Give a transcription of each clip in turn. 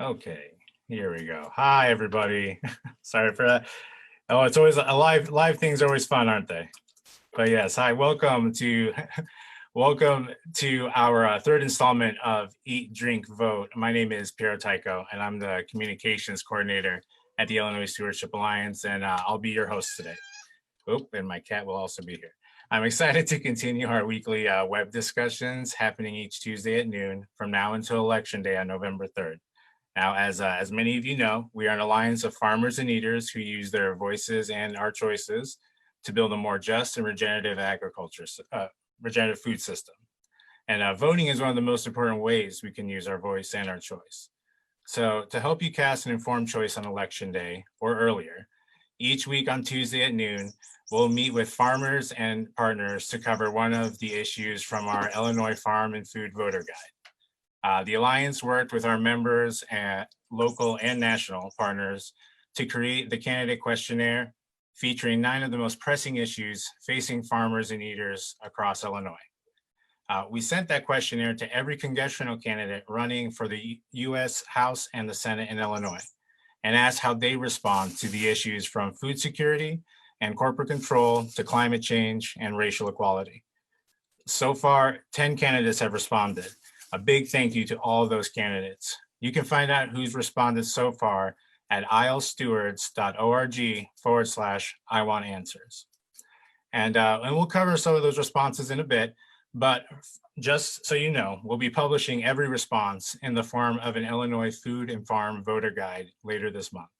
Okay, here we go. Hi, everybody. Sorry for that. Oh, it's always a live things are always fun, aren't they? But yes, hi, welcome to welcome to our third installment of Eat, Drink, Vote. My name is Piero Tycho, and I'm the communications coordinator at the Illinois Stewardship Alliance, and I'll be your host today. Oh, and my cat will also be here. I'm excited to continue our weekly web discussions happening each Tuesday at noon from now until Election Day on November 3rd. Now, as many of you know, we are an alliance of farmers and eaters who use their voices and our choices to build a more just and regenerative regenerative food system. And voting is one of the most important ways we can use our voice and our choice. So to help you cast an informed choice on Election Day or earlier, each week on Tuesday at noon, we'll meet with farmers and partners to cover one of the issues from our Illinois Farm and Food Voter Guide. The Alliance worked with our members and local and national partners to create the Candidate Questionnaire, featuring 9 of the most pressing issues facing farmers and eaters across Illinois. We sent that questionnaire to every congressional candidate running for the US House and the Senate in Illinois, and asked how they respond to the issues from food security and corporate control to climate change and racial equality. So far, 10 candidates have responded. A big thank you to all of those candidates. You can find out who's responded so far at ilestewards.org/I-want-answers. And we'll cover some of those responses in a bit, but just so you know, we'll be publishing every response in the form of an Illinois Food and Farm Voter Guide later this month,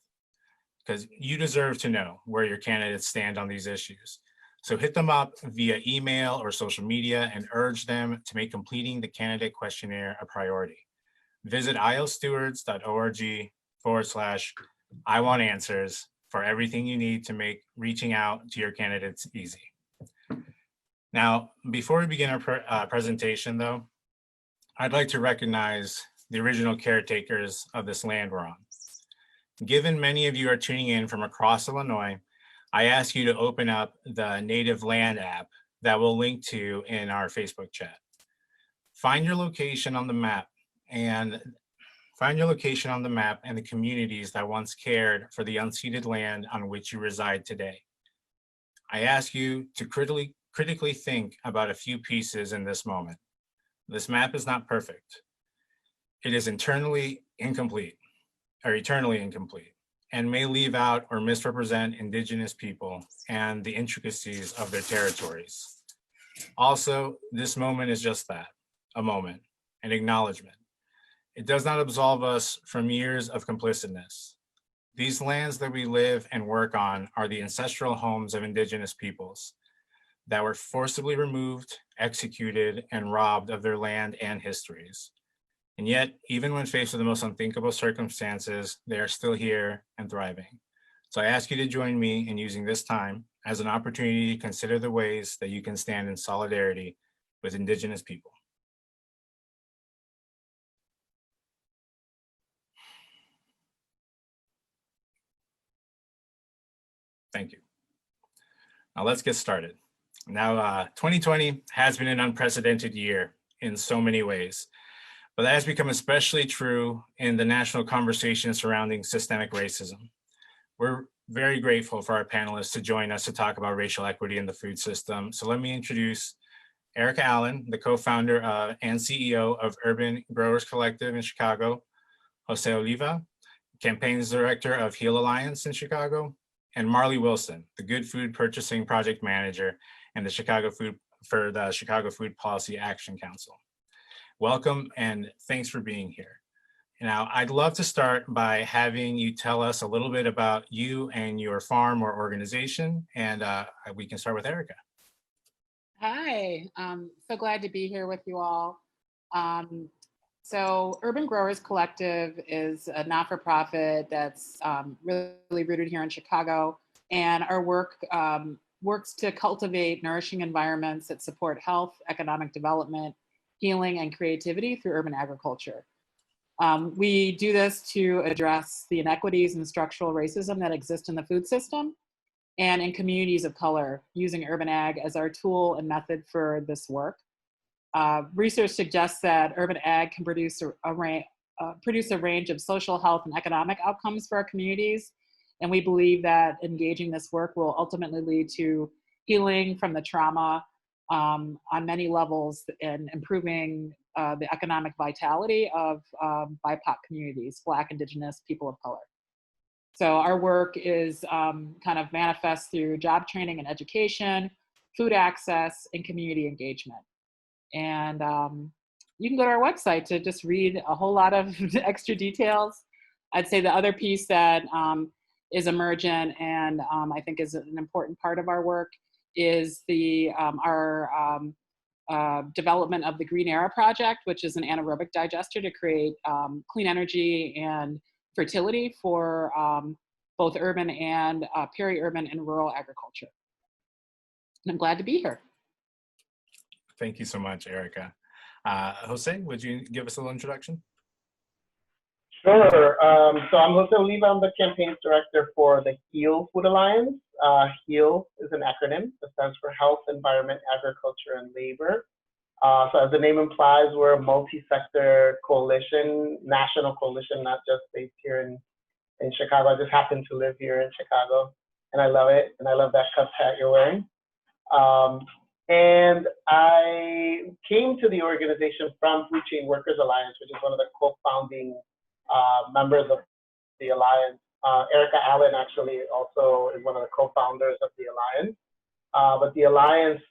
because you deserve to know where your candidates stand on these issues. So hit them up via email or social media and urge them to make completing the Candidate Questionnaire a priority. Visit ilstewards.org/I-want-answers for everything you need to make reaching out to your candidates easy. Now, before we begin our presentation though, I'd like to recognize the original caretakers of this land we're on. Given many of you are tuning in from across Illinois, I ask you to open up the Native Land app that we'll link to in our Facebook chat. Find your location on the map and the communities that once cared for the unceded land on which you reside today. I ask you to critically think about a few pieces in this moment. This map is not perfect. It is eternally incomplete, and may leave out or misrepresent Indigenous people and the intricacies of their territories. Also, this moment is just that, a moment, an acknowledgement. It does not absolve us from years of complicitness. These lands that we live and work on are the ancestral homes of Indigenous peoples that were forcibly removed, executed, and robbed of their land and histories. And yet, even when faced with the most unthinkable circumstances, they are still here and thriving. So I ask you to join me in using this time as an opportunity to consider the ways that you can stand in solidarity with Indigenous people. Thank you. Now let's get started. Now, 2020 has been an unprecedented year in so many ways, but that has become especially true in the national conversation surrounding systemic racism. We're very grateful for our panelists to join us to talk about racial equity in the food system. So let me introduce Erika Allen, the co-founder and CEO of Urban Growers Collective in Chicago, Jose Oliva, campaigns director of Heal Alliance in Chicago, and Marlie Wilson, the Good Food Purchasing Project Manager and the Chicago Food Policy Action Council. Welcome and thanks for being here. Now, I'd love to start by having you tell us a little bit about you and your farm or organization, and we can start with Erika. Hi, so glad to be here with you all. So Urban Growers Collective is a not-for-profit that's really rooted here in Chicago, and our work works to cultivate nourishing environments that support health, economic development, healing, and creativity through urban agriculture. We do this to address the inequities and structural racism that exist in the food system and in communities of color, using urban ag as our tool and method for this work. Research suggests that urban ag can produce a produce a range of social, health, and economic outcomes for our communities. And we believe that engaging this work will ultimately lead to healing from the trauma on many levels and improving the economic vitality of BIPOC communities, Black, Indigenous, people of color. So our work is kind of manifest through job training and education, food access, and community engagement. And you can go to our website to just read a whole lot of extra details. I'd say the other piece that is emergent and I think is an important part of our work is our development of the Green Era Project, which is an anaerobic digester to create clean energy and fertility for both urban and peri-urban and rural agriculture. And I'm glad to be here. Thank you so much, Erika. Jose, would you give us a little introduction? Sure. So I'm Jose Oliva. I'm the campaigns director for the HEAL Food Alliance. HEAL is an acronym that stands for Health, Environment, Agriculture, and Labor. So as the name implies, we're a multi-sector coalition, national coalition, not just based here in Chicago. I just happen to live here in Chicago, and I love it. And I love that cuff hat you're wearing. And I came to the organization from Food Chain Workers Alliance, which is one of the co-founding members of the Alliance. Erika Allen actually also is one of the co-founders of the Alliance. But the Alliance,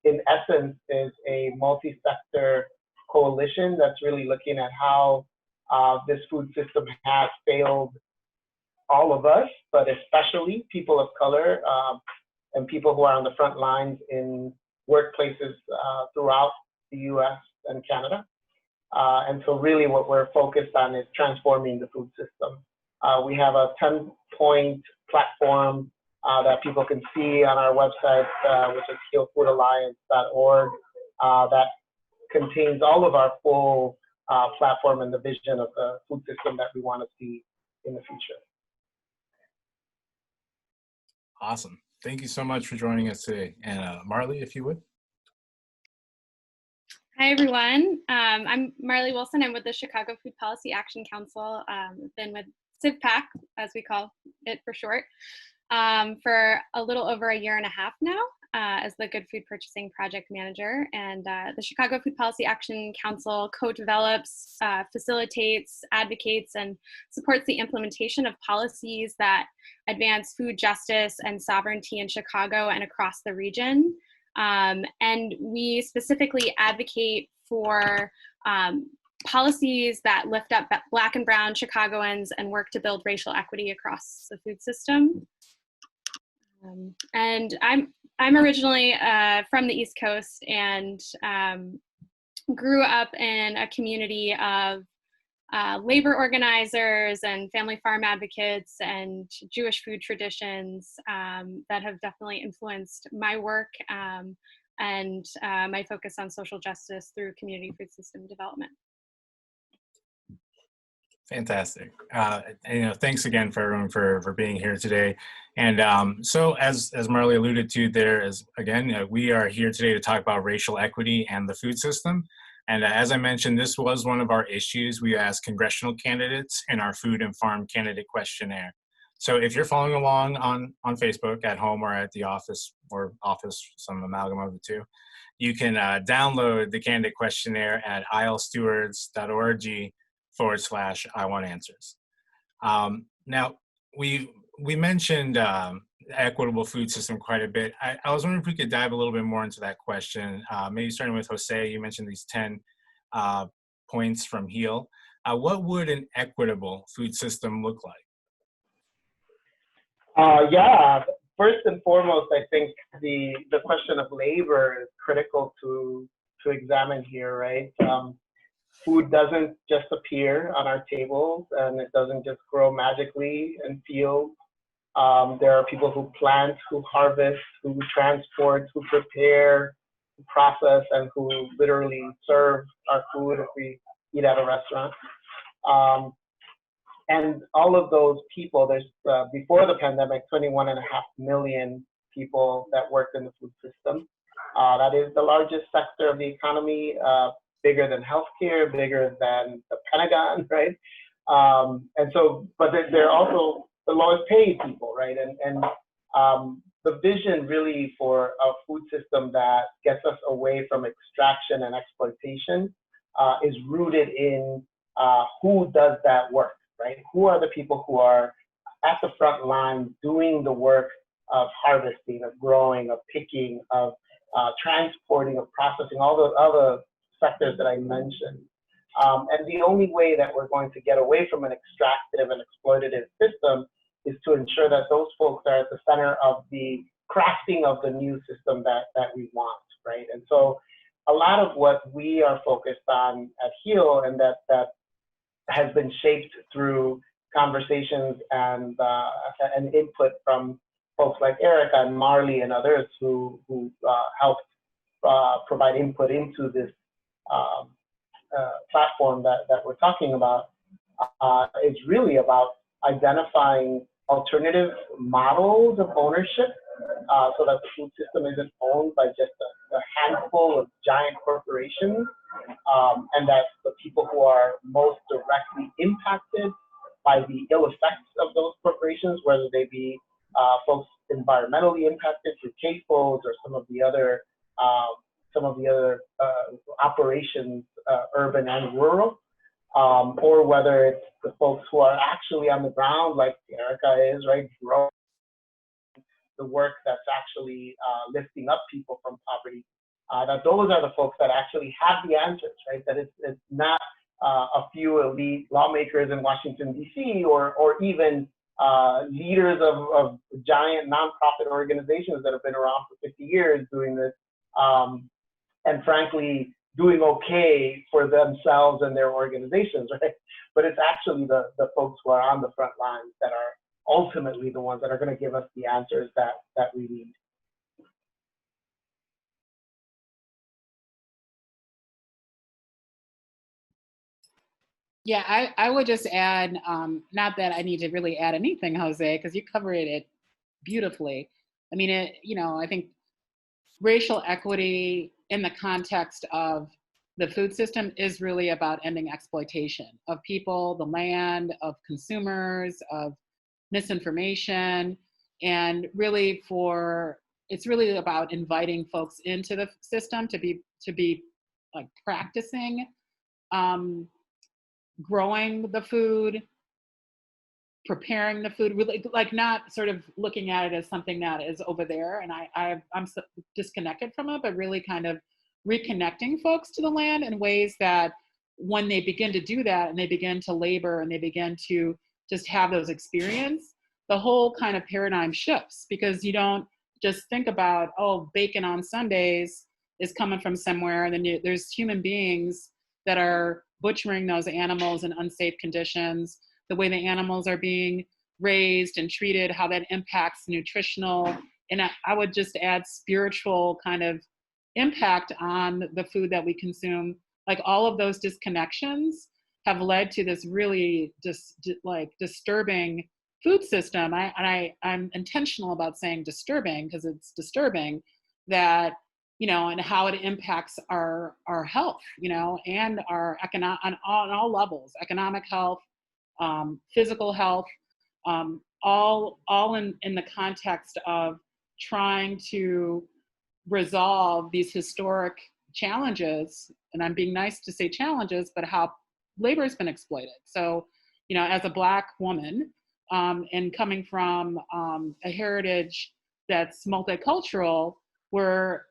in essence, is a multi-sector coalition that's really looking at how this food system has failed all of us, but especially people of color and people who are on the front lines in workplaces throughout the US and Canada. And so really what we're focused on is transforming the food system. We have a 10-point platform that people can see on our website, which is healfoodalliance.org, that contains all of our full platform and the vision of the food system that we want to see in the future. Awesome. Thank you so much for joining us today. And Marlie, if you would. Hi, everyone. I'm Marlie Wilson. I'm with the Chicago Food Policy Action Council. I've been with CivPAC, as we call it for short, for a little over a year and a half now as the Good Food Purchasing Project Manager. And the Chicago Food Policy Action Council co-develops, facilitates, advocates, and supports the implementation of policies that advance food justice and sovereignty in Chicago and across the region. And we specifically advocate for policies that lift up Black and Brown Chicagoans and work to build racial equity across the food system. And I'm originally from the East Coast and grew up in a community of labor organizers and family farm advocates and Jewish food traditions that have definitely influenced my work and my focus on social justice through community food system development. Fantastic. And, thanks again for everyone for being here today. And so as Marlie alluded to, there is, again, we are here today to talk about racial equity and the food system. And as I mentioned, this was one of our issues. We asked congressional candidates in our food and farm candidate questionnaire. So if you're following along on Facebook at home or at the office, or office, some amalgam of the two, you can download the candidate questionnaire at ilstewards.org/I want answers. Now, we mentioned equitable food system quite a bit. I was wondering if we could dive a little bit more into that question. Maybe starting with Jose, you mentioned these 10 points from HEAL. What would an equitable food system look like? Yeah, first and foremost, I think the question of labor is critical to examine here, right? Food doesn't just appear on our tables, and it doesn't just grow magically in fields. There are people who plant, who harvest, who transport, who prepare, who process, and who literally serve our food if we eat at a restaurant. And all of those people, there's before the pandemic, 21.5 million people that worked in the food system. That is the largest sector of the economy. bigger than healthcare, bigger than the Pentagon, right? And so, but they're also the lowest paid people, right? And the vision really for a food system that gets us away from extraction and exploitation is rooted in who does that work, right? Who are the people who are at the front line doing the work of harvesting, of growing, of picking, of transporting, of processing, all the other sectors that I mentioned. And the only way that we're going to get away from an extractive and exploitative system is to ensure that those folks are at the center of the crafting of the new system that we want, right? And so a lot of what we are focused on at HEAL, and that has been shaped through conversations and input from folks like Erika and Marlie and others who helped provide input into this platform that we're talking about, is really about identifying alternative models of ownership so that the food system isn't owned by just a handful of giant corporations, and that the people who are most directly impacted by the ill effects of those corporations, whether they be folks environmentally impacted through CAFOs or some of the other operations, urban and rural, or whether it's the folks who are actually on the ground, like Erika is, right, growing the work that's actually lifting up people from poverty. That those are the folks that actually have the answers, right? That it's not a few elite lawmakers in Washington, D.C., or even leaders of giant nonprofit organizations that have been around for 50 years doing this, and frankly, doing okay for themselves and their organizations, right? But it's actually the folks who are on the front lines that are ultimately the ones that are going to give us the answers that we need. Yeah, I would just add, not that I need to really add anything, Jose, because you covered it beautifully. I mean, I think racial equity in the context of the food system is really about ending exploitation of people, the land, of consumers, of misinformation, and really it's really about inviting folks into the system to be like practicing growing the food, preparing the food, really, like, not sort of looking at it as something that is over there and I'm so disconnected from it, but really kind of reconnecting folks to the land in ways that when they begin to do that and they begin to labor and they begin to just have those experiences, the whole kind of paradigm shifts, because you don't just think about, oh, bacon on Sundays is coming from somewhere, and then there's human beings that are butchering those animals in unsafe conditions, the way the animals are being raised and treated, how that impacts nutritional, and I would just add spiritual kind of impact on the food that we consume. Like, all of those disconnections have led to this really disturbing food system. I'm intentional about saying disturbing because it's disturbing that, and how it impacts our health, and our on all levels, economic health, physical health, all in the context of trying to resolve these historic challenges. And I'm being nice to say challenges, but how labor has been exploited. So, as a Black woman, and coming from a heritage that's multicultural, where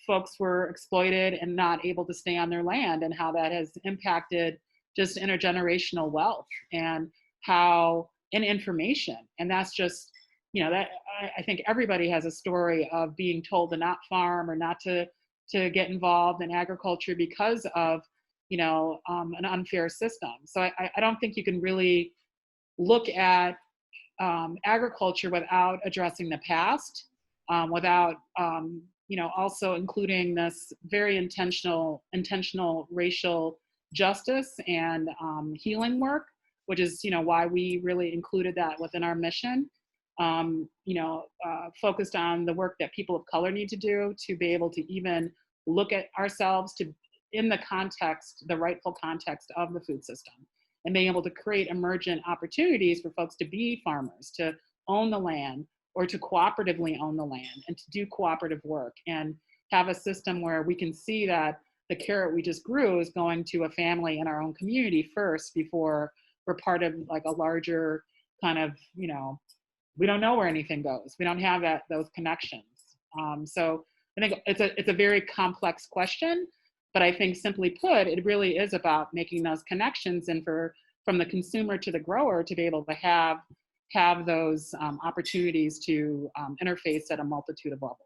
folks were exploited and not able to stay on their land, and how that has impacted just intergenerational wealth and information. And that's just, that I think everybody has a story of being told to not farm or not to get involved in agriculture because of, an unfair system. So I don't think you can really look at agriculture without addressing the past, without also including this very intentional racial justice and healing work, which is why we really included that within our mission. Focused on the work that people of color need to do to be able to even look at ourselves in the context, the rightful context of the food system, and being able to create emergent opportunities for folks to be farmers, to own the land, or to cooperatively own the land, and to do cooperative work, and have a system where we can see that the carrot we just grew is going to a family in our own community first before we're part of like a larger kind of, you know, we don't know where anything goes. We don't have those connections. So I think it's a very complex question, but I think simply put, it really is about making those connections, and from the consumer to the grower to be able to have those opportunities to interface at a multitude of levels.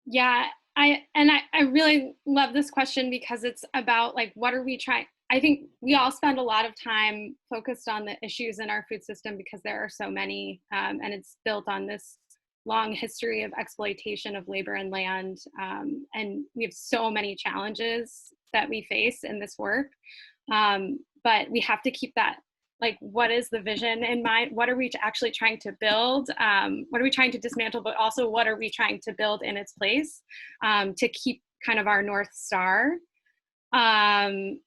Yeah, I really love this question because it's about like, what are we trying? I think we all spend a lot of time focused on the issues in our food system because there are so many, and it's built on this long history of exploitation of labor and land. And we have so many challenges that we face in this work. But we have to keep that, like, what is the vision in mind? What are we actually trying to build? What are we trying to dismantle, but also what are we trying to build in its place to keep kind of our North Star? And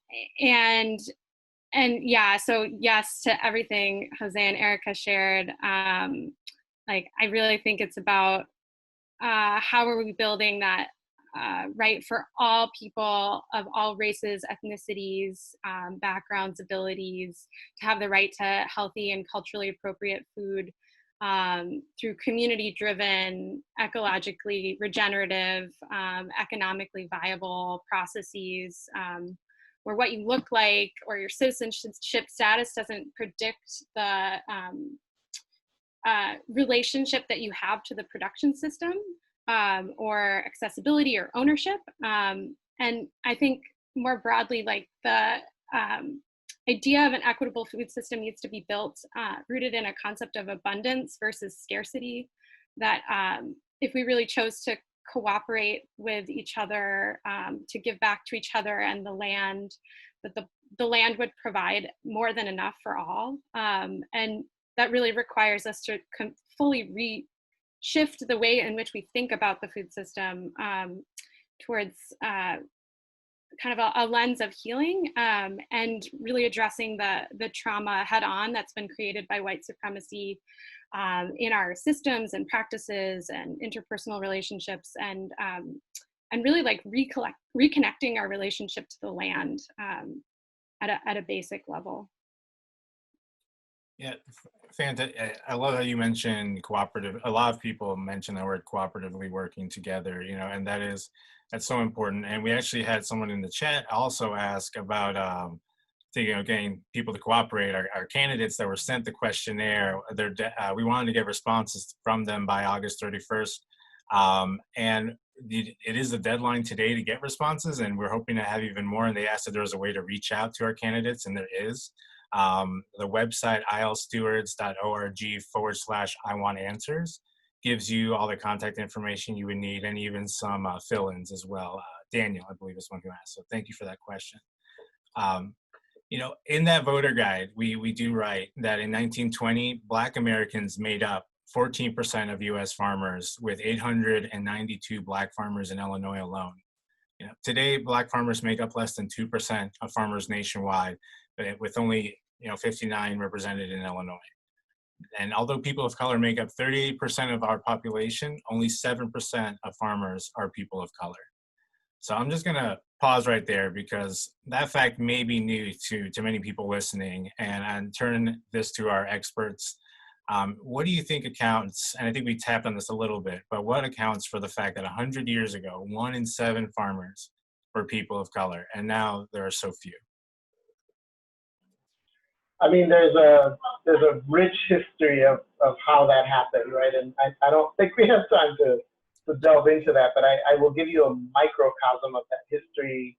yeah, so yes to everything Jose and Erika shared. Like, I really think it's about how are we building that right for all people of all races, ethnicities, backgrounds, abilities, to have the right to healthy and culturally appropriate food through community-driven, ecologically regenerative, economically viable processes, where what you look like or your citizenship status doesn't predict the relationship that you have to the production system, or accessibility or ownership. And I think more broadly, like the idea of an equitable food system needs to be built, rooted in a concept of abundance versus scarcity, that if we really chose to cooperate with each other, to give back to each other and the land, that the land would provide more than enough for all. And that really requires us to fully shift the way in which we think about the food system towards kind of a lens of healing, and really addressing the trauma head on that's been created by white supremacy in our systems and practices and interpersonal relationships, and really like reconnecting our relationship to the land at a basic level. Yeah, fantastic. I love that you mentioned cooperative. A lot of people mention the word cooperatively working together, you know, and that's so important. And we actually had someone in the chat also ask about, getting people to cooperate. Our candidates that were sent the questionnaire, we wanted to get responses from them by August 31st. And it is the deadline today to get responses, and we're hoping to have even more. And they asked if there was a way to reach out to our candidates, and there is. The website ilstewards.org/I-want-answers gives you all the contact information you would need, and even some fill-ins as well. Daniel, I believe, is one who asked, so thank you for that question. You know, in that voter guide, we do write that in 1920, Black Americans made up 14% of U.S. farmers, with 892 Black farmers in Illinois alone. You know, today, Black farmers make up less than 2% of farmers nationwide, with only 59 represented in Illinois. And although people of color make up 38% of our population, only 7% of farmers are people of color. So I'm just gonna pause right there because that fact may be new to many people listening, and turn this to our experts. What do you think accounts, and I think we tapped on this a little bit, but what accounts for the fact that 100 years ago, 1 in 7 farmers were people of color, and now there are so few? I mean, there's a rich history of how that happened, right? And I don't think we have time to delve into that, but I will give you a microcosm of that history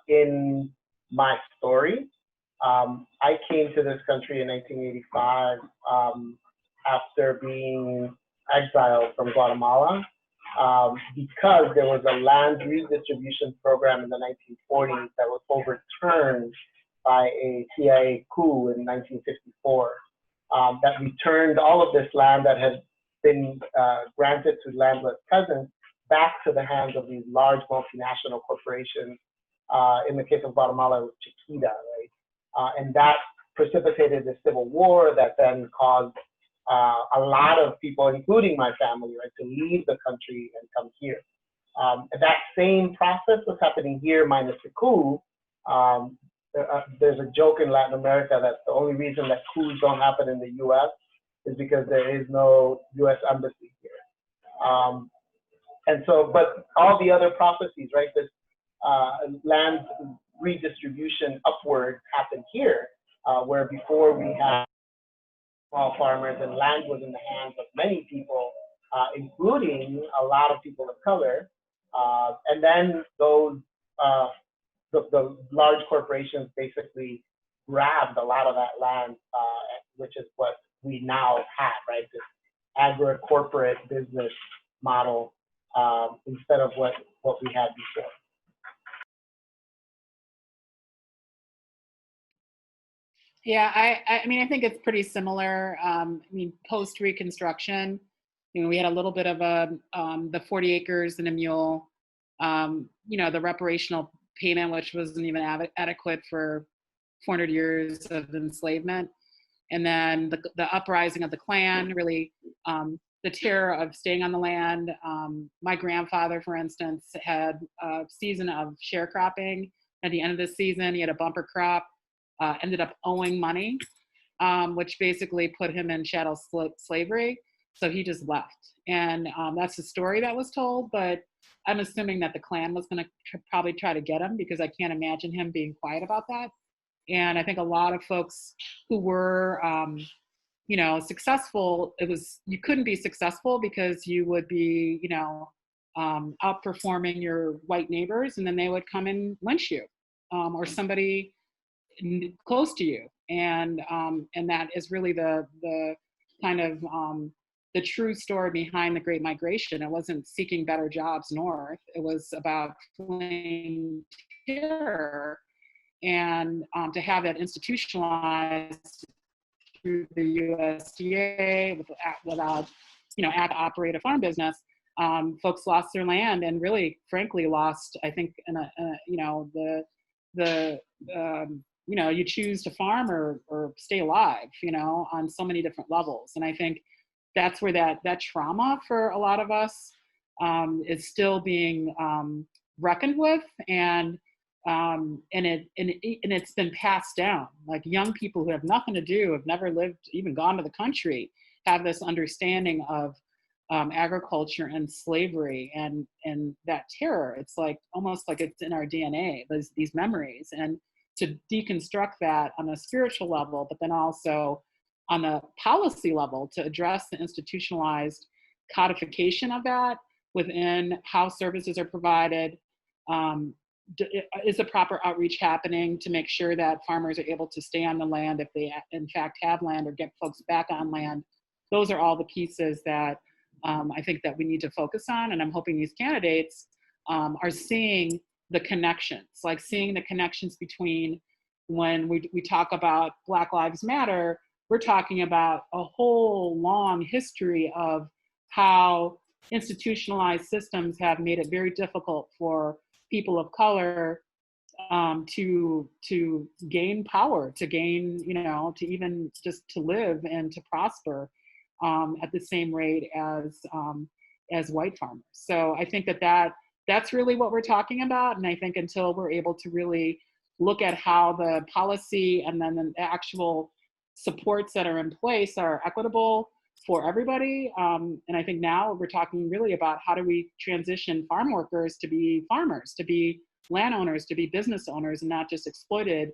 in my story. I came to this country in 1985 after being exiled from Guatemala because there was a land redistribution program in the 1940s that was overturned by a CIA coup in 1954 that returned all of this land that had been granted to landless peasants back to the hands of these large multinational corporations. In the case of Guatemala, it was Chiquita, right? And that precipitated the civil war that then caused a lot of people, including my family, right, to leave the country and come here. That same process was happening here minus the coup. There's a joke in Latin America that the only reason that coups don't happen in the US is because there is no US embassy here. And so, but all the other processes, right, this land redistribution upward happened here, where before we had small farmers and land was in the hands of many people, including a lot of people of color. And then those, the large corporations basically grabbed a lot of that land, which is what we now have, right? This agri-corporate business model instead of what we had before. Yeah, I mean, I think it's pretty similar. I mean, post-Reconstruction, you know, we had a little bit of the 40 acres and a mule, you know, the reparational payment, which wasn't even adequate for 400 years of enslavement. And then the uprising of the Klan, really the terror of staying on the land. My grandfather, for instance, had a season of sharecropping. At the end of the season, he had a bumper crop. Ended up owing money, which basically put him in chattel slavery. So he just left. And that's the story that was told, but I'm assuming that the Klan was going to probably try to get him, because I can't imagine him being quiet about that. And I think a lot of folks who were, you know, successful, you couldn't be successful because you would be, you know, outperforming your white neighbors, and then they would come and lynch you, or somebody close to you. And that is really the kind of the true story behind the Great Migration. It wasn't seeking better jobs north. It was about fleeing terror, and to have that institutionalized through the USDA without, you know, operate a farm business. Folks lost their land, and really, frankly, lost, I think, you know, you know, you choose to farm or stay alive, you know, on so many different levels. And I think that's where that trauma for a lot of us is still being reckoned with, and it's been passed down. Like, young people who have nothing to do, have never lived, even gone to the country, have this understanding of agriculture and slavery and that terror. It's like almost like it's in our DNA, these memories. And to deconstruct that on a spiritual level, but then also on a policy level, to address the institutionalized codification of that within how services are provided. Is the proper outreach happening to make sure that farmers are able to stay on the land if they in fact have land, or get folks back on land? Those are all the pieces that I think that we need to focus on. And I'm hoping these candidates are seeing the connections, like seeing the connections between, when we talk about Black Lives Matter, we're talking about a whole long history of how institutionalized systems have made it very difficult for people of color to gain power, to gain, you know, to even just to live and to prosper at the same rate as white farmers. So I think that's really what we're talking about. And I think until we're able to really look at how the policy and then the actual supports that are in place are equitable for everybody. And I think now we're talking really about how do we transition farm workers to be farmers, to be landowners, to be business owners, and not just exploited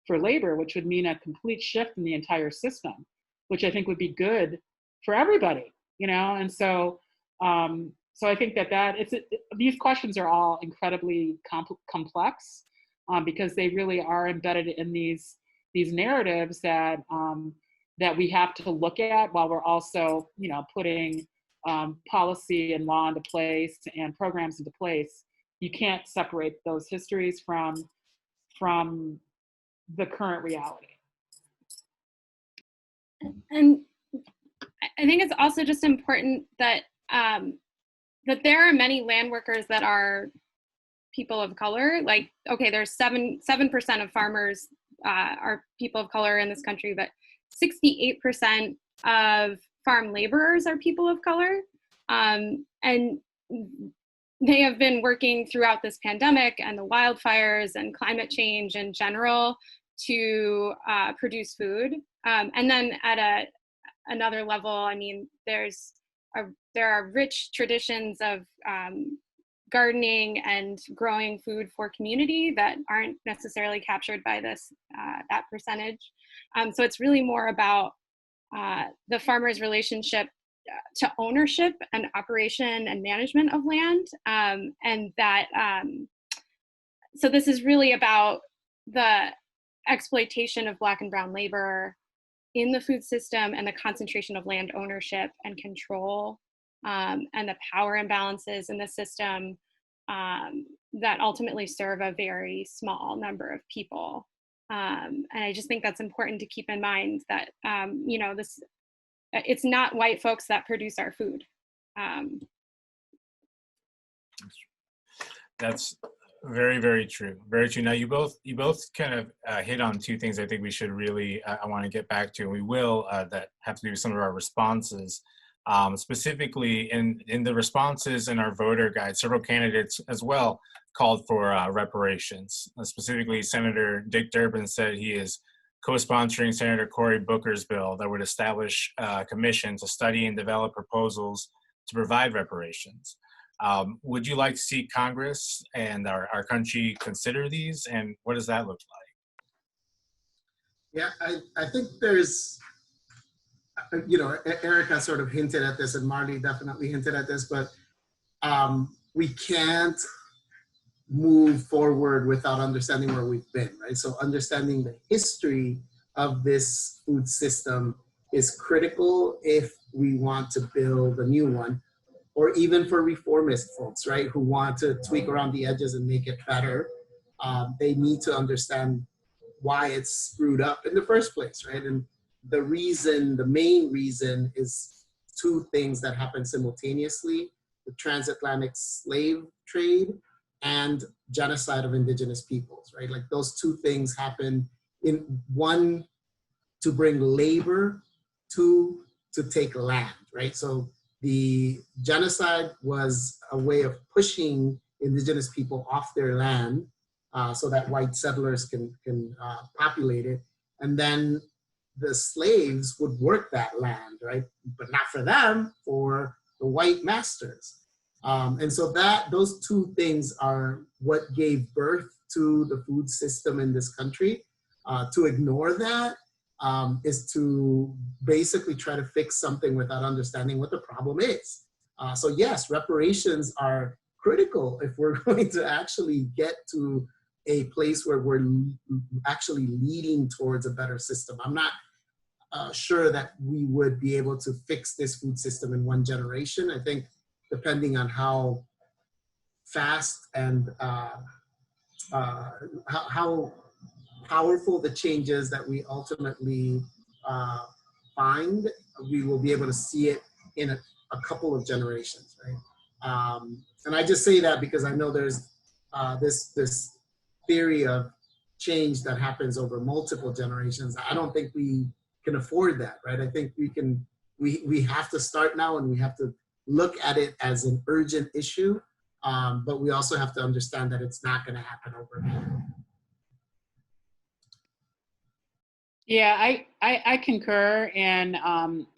for labor, which would mean a complete shift in the entire system, which I think would be good for everybody, you know? And so, so I think that these questions are all incredibly complex because they really are embedded in these narratives that that we have to look at, while we're also, you know, putting policy and law into place and programs into place. You can't separate those histories from the current reality. And I think it's also just important that that there are many land workers that are people of color. Like, okay, there's 7% of farmers are people of color in this country, but 68% of farm laborers are people of color. And they have been working throughout this pandemic and the wildfires and climate change in general to produce food. And then at another level, I mean, there are rich traditions of gardening and growing food for community that aren't necessarily captured by this that percentage. So it's really more about the farmer's relationship to ownership and operation and management of land, and that so this is really about the exploitation of Black and brown labor in the food system and the concentration of land ownership and control, and the power imbalances in the system that ultimately serve a very small number of people. And I just think that's important to keep in mind that, you know, it's not white folks that produce our food. That's very, very true. Very true. Now, you both kind of hit on two things I think we should really, I want to get back to, and we will, that have to do with some of our responses. Specifically in the responses in our voter guide, several candidates as well called for reparations. Specifically, Senator Dick Durbin said he is co-sponsoring Senator Cory Booker's bill that would establish a commission to study and develop proposals to provide reparations. Would you like to see Congress and our country consider these, and what does that look like? Yeah, I think there's, you know, Erika sort of hinted at this, and Marlie definitely hinted at this, but we can't move forward without understanding where we've been, right? So understanding the history of this food system is critical if we want to build a new one, or even for reformist folks, right, who want to tweak around the edges and make it better. They need to understand why it's screwed up in the first place, right? And the main reason is two things that happen simultaneously: the transatlantic slave trade and genocide of indigenous peoples, right? Like those two things happen in one to bring labor, two to take land, right? So the genocide was a way of pushing indigenous people off their land so that white settlers can populate it. And then the slaves would work that land, right? But not for them, for the white masters. And so those two things are what gave birth to the food system in this country. To ignore that is to basically try to fix something without understanding what the problem is. So yes, reparations are critical if we're going to actually get to a place where we're actually leading towards a better system. I'm not sure that we would be able to fix this food system in one generation. I think depending on how fast and how powerful the changes that we ultimately find, we will be able to see it in a couple of generations, right? And I just say that because I know there's this theory of change that happens over multiple generations. I don't think we can afford that, right? I think we have to start now, and we have to look at it as an urgent issue, but we also have to understand that it's not going to happen overnight. Yeah, I concur, and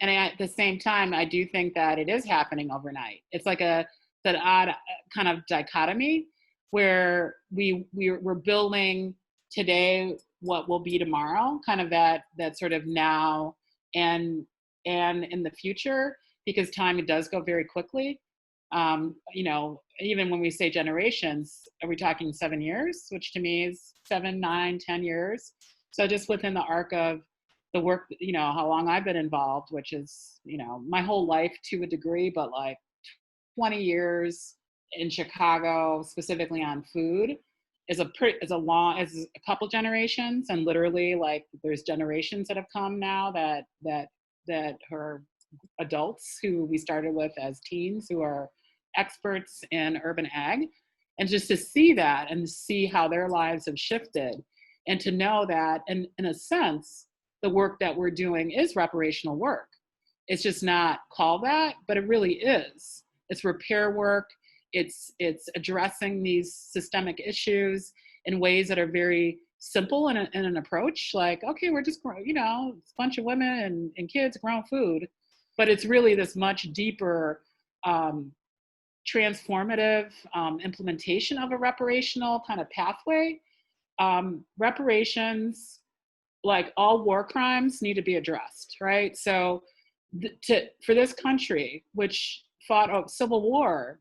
at the same time, I do think that it is happening overnight. It's like that odd kind of dichotomy where we're building today what will be tomorrow, kind of that sort of now and in the future, because time, it does go very quickly. You know, even when we say generations, are we talking 7 years, which to me is 7, 9, 10 years. So just within the arc of the work, you know, how long I've been involved, which is, you know, my whole life to a degree, but like 20 years in Chicago, specifically on food, is a couple generations. And literally, like, there's generations that have come now that are adults who we started with as teens, who are experts in urban ag, and just to see that and see how their lives have shifted, and to know that, in a sense, the work that we're doing is reparational work. It's just not called that, but it really is. It's repair work. It's addressing these systemic issues in ways that are very simple in an approach. Like, okay, we're just, it's a bunch of women and kids growing food, but it's really this much deeper, transformative implementation of a reparational kind of pathway. Reparations, like all war crimes, need to be addressed, right? So for this country, which fought a civil war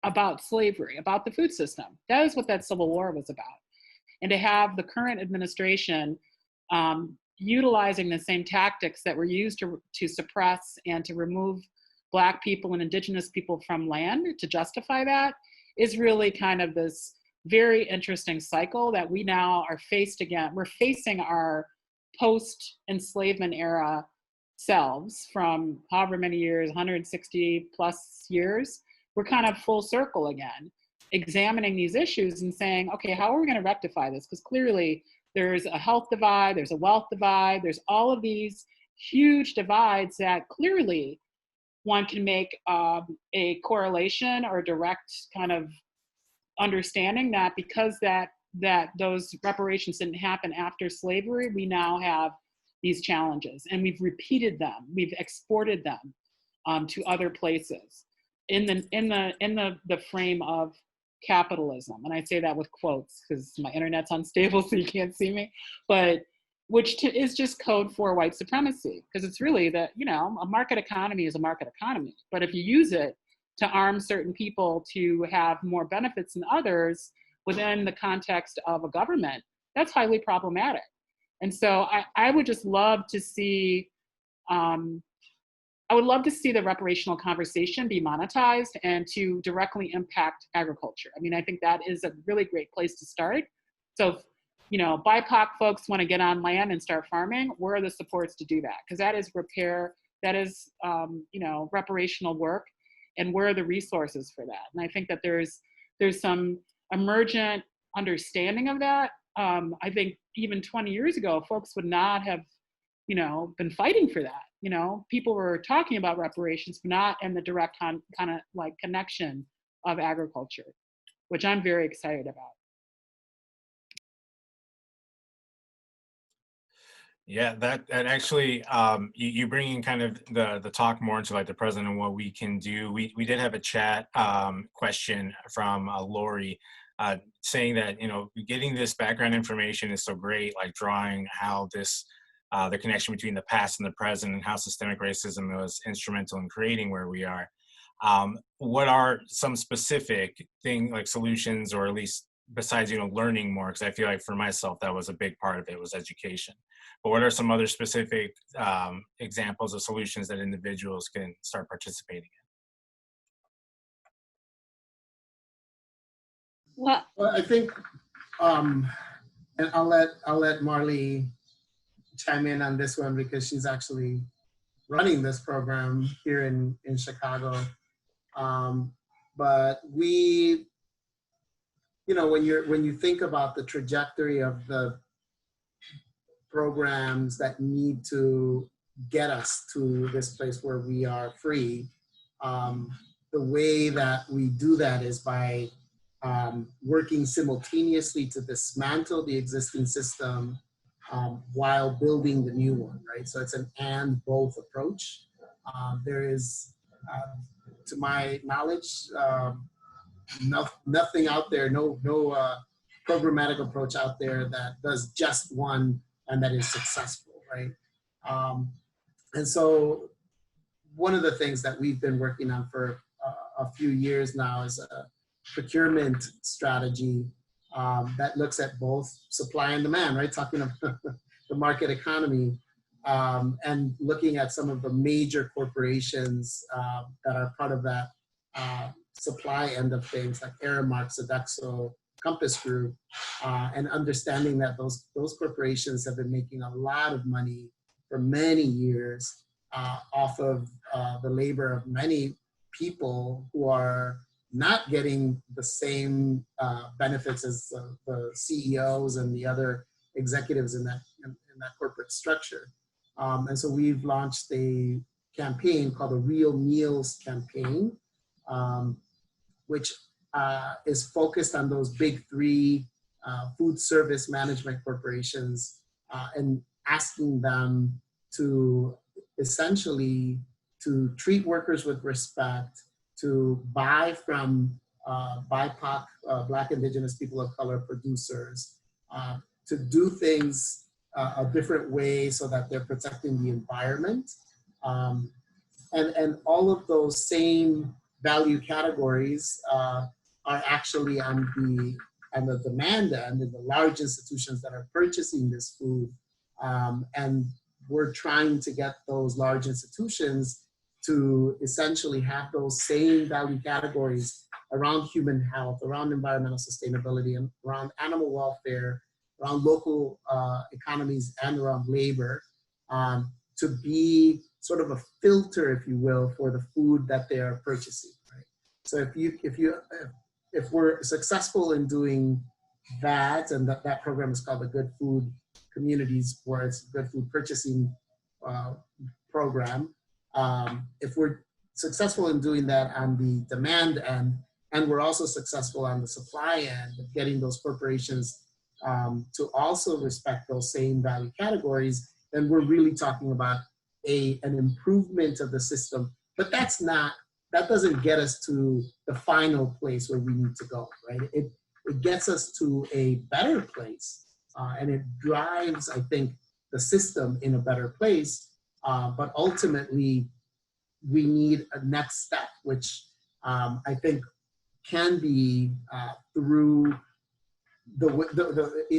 about slavery, about the food system, that is what that civil war was about. And to have the current administration utilizing the same tactics that were used to suppress and to remove Black people and Indigenous people from land to justify that is really kind of this very interesting cycle that we now are faced again. We're facing our post-enslavement era selves from however many years, 160 plus years. We're kind of full circle again, examining these issues and saying, okay, how are we going to rectify this? Because clearly there's a health divide, there's a wealth divide, there's all of these huge divides that clearly one can make a correlation or direct kind of understanding that because that those reparations didn't happen after slavery, we now have these challenges, and we've repeated them, we've exported them to other places in the frame of capitalism. And I say that with quotes because my internet's unstable, so you can't see me, but which is just code for white supremacy, because it's really that, a market economy is a market economy. But if you use it to arm certain people to have more benefits than others within the context of a government, that's highly problematic. And so I would just love to see, I would love to see the reparational conversation be monetized and to directly impact agriculture. I mean, I think that is a really great place to start. So BIPOC folks want to get on land and start farming, where are the supports to do that? Because that is repair, that is, reparational work, and where are the resources for that? And I think that there's some emergent understanding of that. I think even 20 years ago, folks would not have, been fighting for that. People were talking about reparations, but not in the direct kind of like connection of agriculture, which I'm very excited about. Yeah, that actually, you bring in kind of the talk more into like the present and what we can do. We did have a chat question from Lori saying that, getting this background information is so great, like drawing how this, the connection between the past and the present and how systemic racism was instrumental in creating where we are. What are some specific like solutions, or at least besides, learning more? Because I feel like for myself, that was a big part of it, was education. But what are some other specific examples of solutions that individuals can start participating in? Well, I think, and I'll let Marlie chime in on this one because she's actually running this program here in Chicago. But we, when you think about the trajectory of the programs that need to get us to this place where we are free, the way that we do that is by working simultaneously to dismantle the existing system while building the new one, right? So it's an and both approach. There is, to my knowledge, nothing out there, no programmatic approach out there that does just one and that is successful, right? And so one of the things that we've been working on for a few years now is a procurement strategy that looks at both supply and demand, right? Talking about the market economy, and looking at some of the major corporations that are part of that supply end of things, like Aramark, Sodexo, Compass Group, and understanding that those corporations have been making a lot of money for many years off of the labor of many people who are not getting the same benefits as the CEOs and the other executives in that corporate structure. And so we've launched a campaign called the Real Meals Campaign, which is focused on those big three food service management corporations and asking them to essentially to treat workers with respect, to buy from BIPOC, Black, Indigenous, people of color producers, to do things a different way so that they're protecting the environment. And all of those same value categories are actually on the demand end in the large institutions that are purchasing this food. And we're trying to get those large institutions to essentially have those same value categories around human health, around environmental sustainability, and around animal welfare, around local economies, and around labor, to be sort of a filter, if you will, for the food that they are purchasing. Right? So if we're successful in doing that, and that program is called the Good Food Communities, where it's Good Food Purchasing program. If we're successful in doing that on the demand end, and we're also successful on the supply end of getting those corporations to also respect those same value categories, then we're really talking about an improvement of the system. But that doesn't get us to the final place where we need to go, right? It gets us to a better place, and it drives, I think, the system in a better place. But ultimately, we need a next step, which I think can be through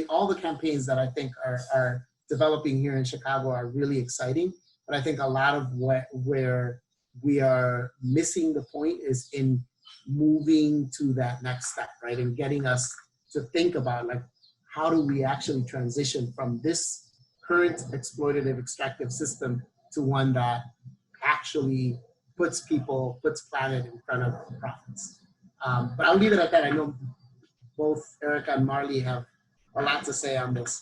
all the campaigns that I think are developing here in Chicago are really exciting. But I think a lot of where we are missing the point is in moving to that next step, right? And getting us to think about, like, how do we actually transition from this current exploitative extractive system to one that actually puts planet in front of profits. But I'll leave it at that. I know both Erika and Marlie have a lot to say on this.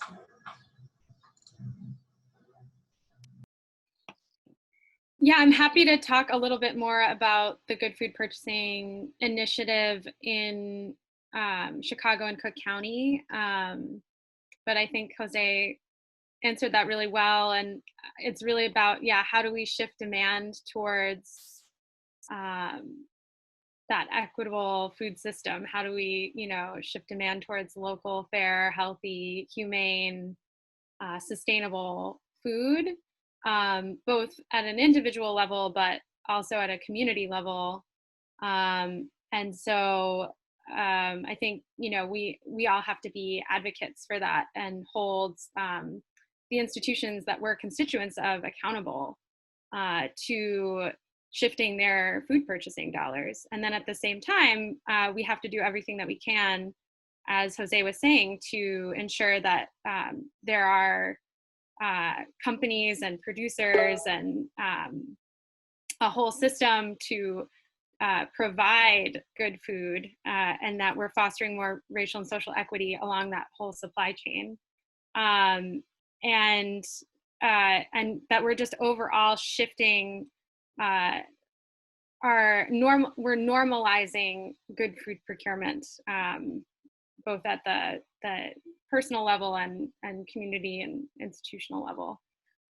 Yeah, I'm happy to talk a little bit more about the Good Food Purchasing Initiative in Chicago and Cook County. But I think Jose answered that really well. And it's really about, how do we shift demand towards that equitable food system? How do we, shift demand towards local, fair, healthy, humane, sustainable food? Both at an individual level, but also at a community level. And so I think, we all have to be advocates for that and hold the institutions that we're constituents of accountable to shifting their food purchasing dollars. And then at the same time, we have to do everything that we can, as Jose was saying, to ensure that there are companies and producers and a whole system to provide good food, and that we're fostering more racial and social equity along that whole supply chain, and that we're just overall shifting we're normalizing good food procurement, both at the personal level and community and institutional level.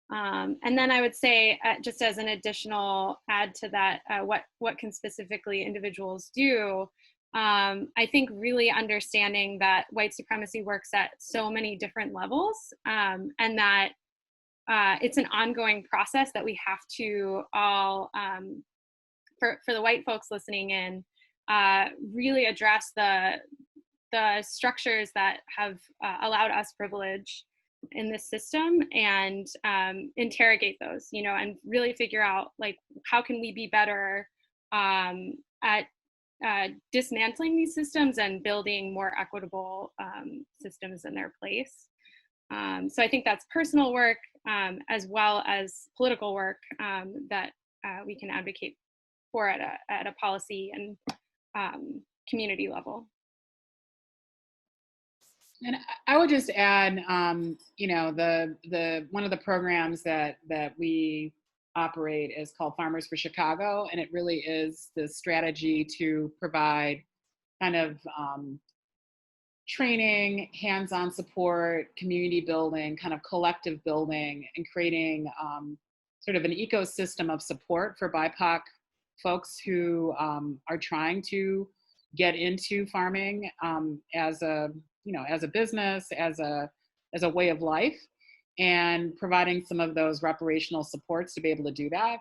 And then I would say, just as an additional add to that, what can specifically individuals do? I think really understanding that white supremacy works at so many different levels, and that it's an ongoing process that we have to all, for the white folks listening in, really address the structures that have allowed us privilege in this system, and interrogate those, and really figure out, like, how can we be better at dismantling these systems and building more equitable systems in their place. So I think that's personal work, as well as political work, that we can advocate for at a policy and community level. And I would just add, you know, the one of the programs that we operate is called Farmers for Chicago, and it really is the strategy to provide kind of training, hands-on support, community building, kind of collective building, and creating sort of an ecosystem of support for BIPOC folks who are trying to get into farming as a, you know, as a business, as a way of life, and providing some of those reparational supports to be able to do that.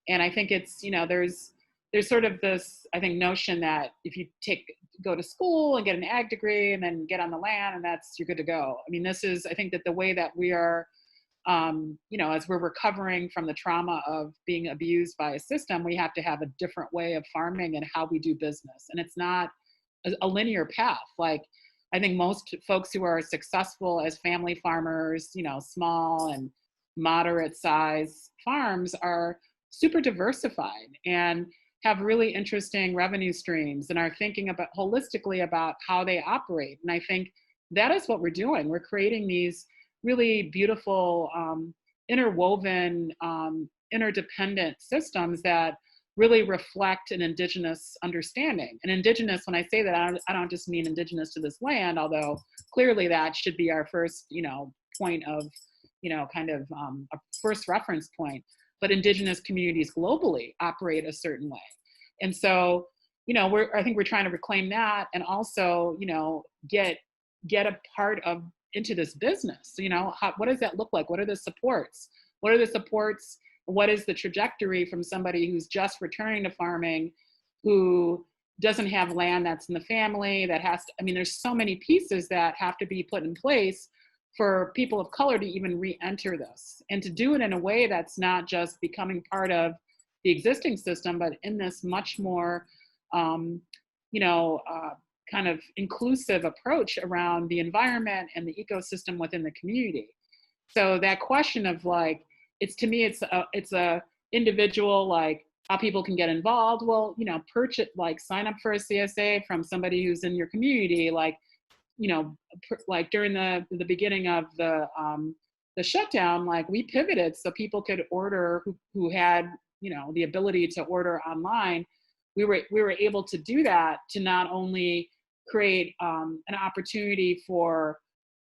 And I think it's, you know, there's sort of this, I think, notion that if you go to school and get an ag degree and then get on the land and you're good to go. I mean, this is, I think that the way that we are, you know, as we're recovering from the trauma of being abused by a system, we have to have a different way of farming and how we do business. And it's not a linear path. Like, I think most folks who are successful as family farmers, you know, small and moderate size farms are super diversified and have really interesting revenue streams and are thinking about holistically about how they operate. And I think that is what we're doing. We're creating these really beautiful, interwoven, interdependent systems that really reflect an Indigenous understanding. And Indigenous, when I say that, I don't just mean Indigenous to this land, although clearly that should be our first, you know, point of, you know, kind of a first reference point. But Indigenous communities globally operate a certain way. And so, you know, I think we're trying to reclaim that and also, you know, get a part of into this business. You know, what does that look like? What are the supports? What are the supports? What is the trajectory from somebody who's just returning to farming, who doesn't have land that's in the family, that has to, I mean, there's so many pieces that have to be put in place for people of color to even re-enter this, and to do it in a way that's not just becoming part of the existing system, but in this much more, you know, kind of inclusive approach around the environment and the ecosystem within the community. So that question of like, to me, it's a individual, like how people can get involved. Well, you know, sign up for a CSA from somebody who's in your community, like, you know, like during the beginning of the shutdown, like we pivoted so people could order who had, you know, the ability to order online. We were able to do that to not only create an opportunity for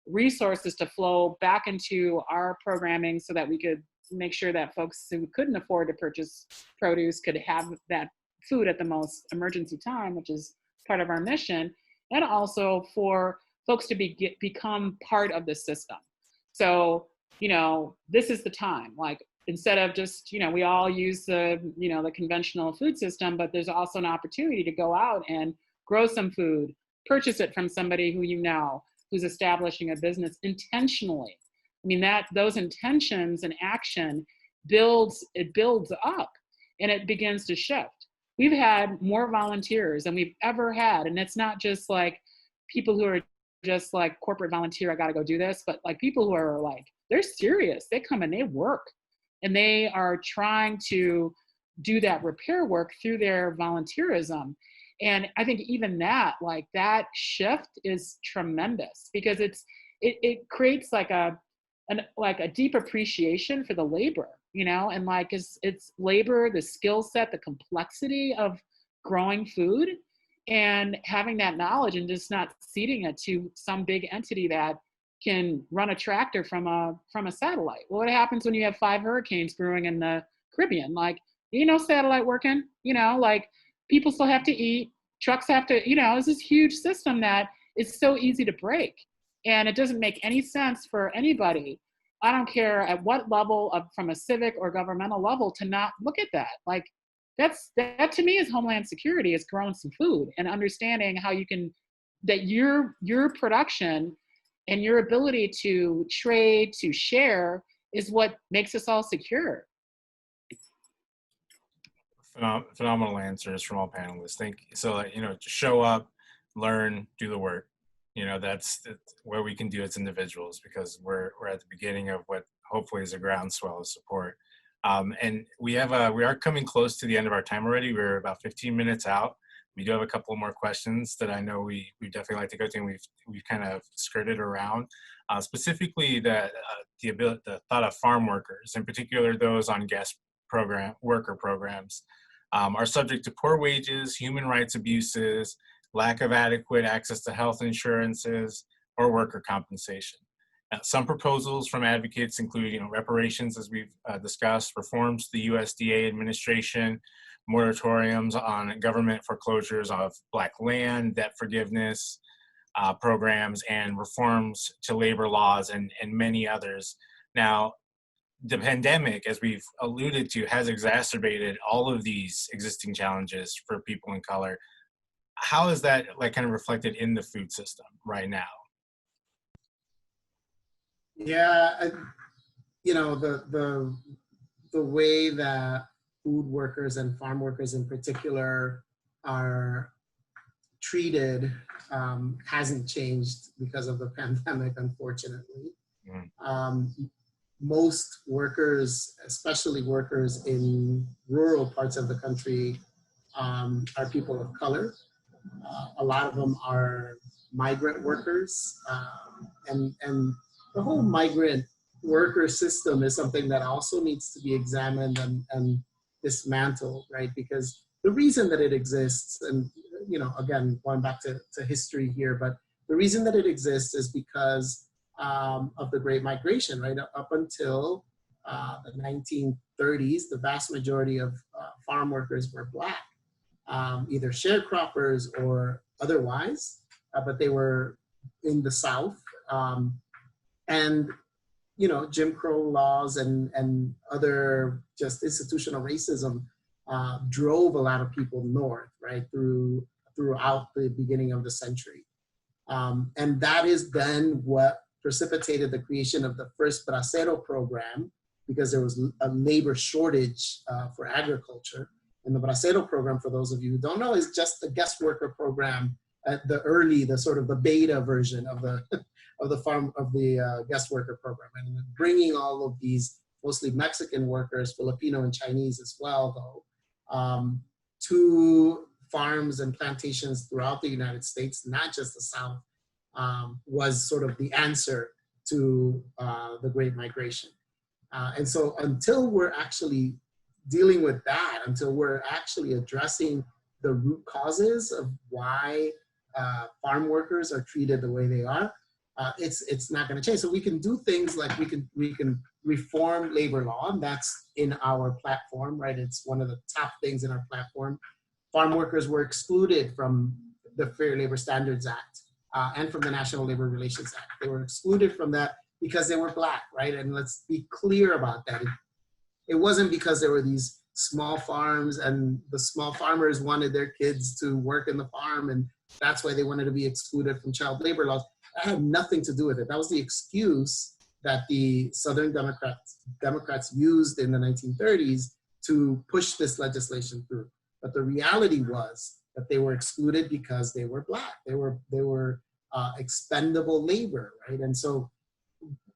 resources to flow back into our programming so that we could make sure that folks who couldn't afford to purchase produce could have that food at the most emergency time, which is part of our mission, and also for folks to become part of the system. So, you know, this is the time, like, instead of just, you know, we all use the, you know, the conventional food system, but there's also an opportunity to go out and grow some food, purchase it from somebody who you know, who's establishing a business intentionally. I mean, those intentions and action builds up, and it begins to shift. We've had more volunteers than we've ever had. And it's not just like people who are just like corporate volunteer, I got to go do this, but like people who are like, they're serious. They come and they work, and they are trying to do that repair work through their volunteerism. And I think even that, like that shift is tremendous, because it creates like a deep appreciation for the labor, you know, and like it's labor, the skill set, the complexity of growing food, and having that knowledge and just not ceding it to some big entity that can run a tractor from a satellite. Well, what happens when you have 5 hurricanes brewing in the Caribbean? Like, you know, satellite working, you know, like people still have to eat, trucks have to, you know, it's this huge system that is so easy to break. And it doesn't make any sense for anybody, I don't care at what level from a civic or governmental level, to not look at that. Like that to me is homeland security, is growing some food and understanding how you can, that your production and your ability to trade, to share, is what makes us all secure. Phenomenal answers from all panelists. So, you know, to show up, learn, do the work. You know, that's where we can do as individuals, because we're at the beginning of what hopefully is a groundswell of support. And we are coming close to the end of our time already. We're about 15 minutes out, We do have a couple more questions that I know we definitely like to go to, and we've kind of skirted around. Specifically, the thought of farm workers, in particular those on guest worker programs, are subject to poor wages, human rights abuses, lack of adequate access to health insurances, or worker compensation. Some proposals from advocates include, reparations, as we've discussed, reforms to the USDA administration, moratoriums on government foreclosures of Black land, debt forgiveness programs, and reforms to labor laws, and many others. Now, the pandemic, as we've alluded to, has exacerbated all of these existing challenges for people in color. How is that kind of reflected in the food system right now? Yeah, the way that food workers and farm workers in particular are treated hasn't changed because of the pandemic, unfortunately. Most workers, especially workers in rural parts of the country, are people of color. A lot of them are migrant workers, and the whole migrant worker system is something that also needs to be examined and dismantled, right? Because the reason that it exists, and again, going back to history here, but the reason that it exists is because of the Great Migration, right? Up until the 1930s, the vast majority of farm workers were Black, either sharecroppers or otherwise, but they were in the South. And Jim Crow laws and other just institutional racism drove a lot of people north, right, throughout the beginning of the century. And that is then what precipitated the creation of the first Bracero program, because there was a labor shortage for agriculture. And the Bracero program, for those of you who don't know, is just the guest worker program at the sort of the beta version of the guest worker program, and bringing all of these mostly Mexican workers, Filipino and Chinese as well, though, to farms and plantations throughout the United States, not just the South, was sort of the answer to the Great Migration. And so until we're actually dealing with that, until we're actually addressing the root causes of why farm workers are treated the way they are, it's not going to change. So we can do things like we can reform labor law, and that's in our platform, right? It's one of the top things in our platform. Farm workers were excluded from the Fair Labor Standards Act and from the National Labor Relations Act. They were excluded from that because they were Black, right? And let's be clear about that. It wasn't because there were these small farms and the small farmers wanted their kids to work in the farm, and that's why they wanted to be excluded from child labor laws. That had nothing to do with it. That was the excuse that the Southern Democrats used in the 1930s to push this legislation through. But the reality was that they were excluded because they were Black. They were expendable labor, right? And so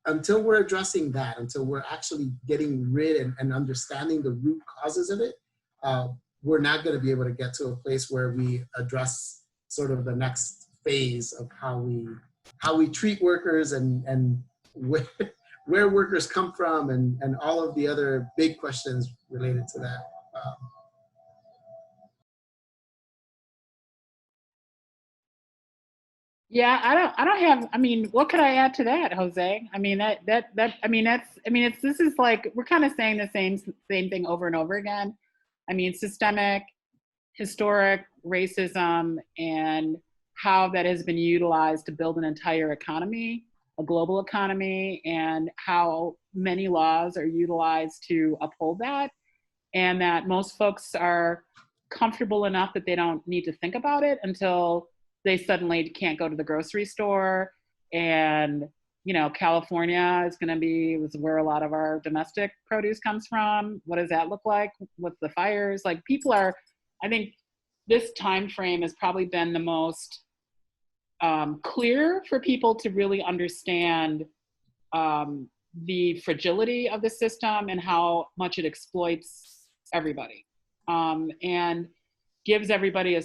until we're addressing that, until we're actually getting rid and understanding the root causes of it, we're not going to be able to get to a place where we address sort of the next phase of how we treat workers and where workers come from and all of the other big questions related to that. Yeah, I don't have, I mean, what could I add to that, Jose? I mean, this is like, we're kind of saying the same thing over and over again. I mean, systemic, historic racism and how that has been utilized to build an entire economy, a global economy, and how many laws are utilized to uphold that. And that most folks are comfortable enough that they don't need to think about it until they suddenly can't go to the grocery store. And, California is going to be where a lot of our domestic produce comes from. What does that look like with the fires? Like, people are, I think this time frame has probably been the most clear for people to really understand the fragility of the system and how much it exploits everybody. And gives everybody a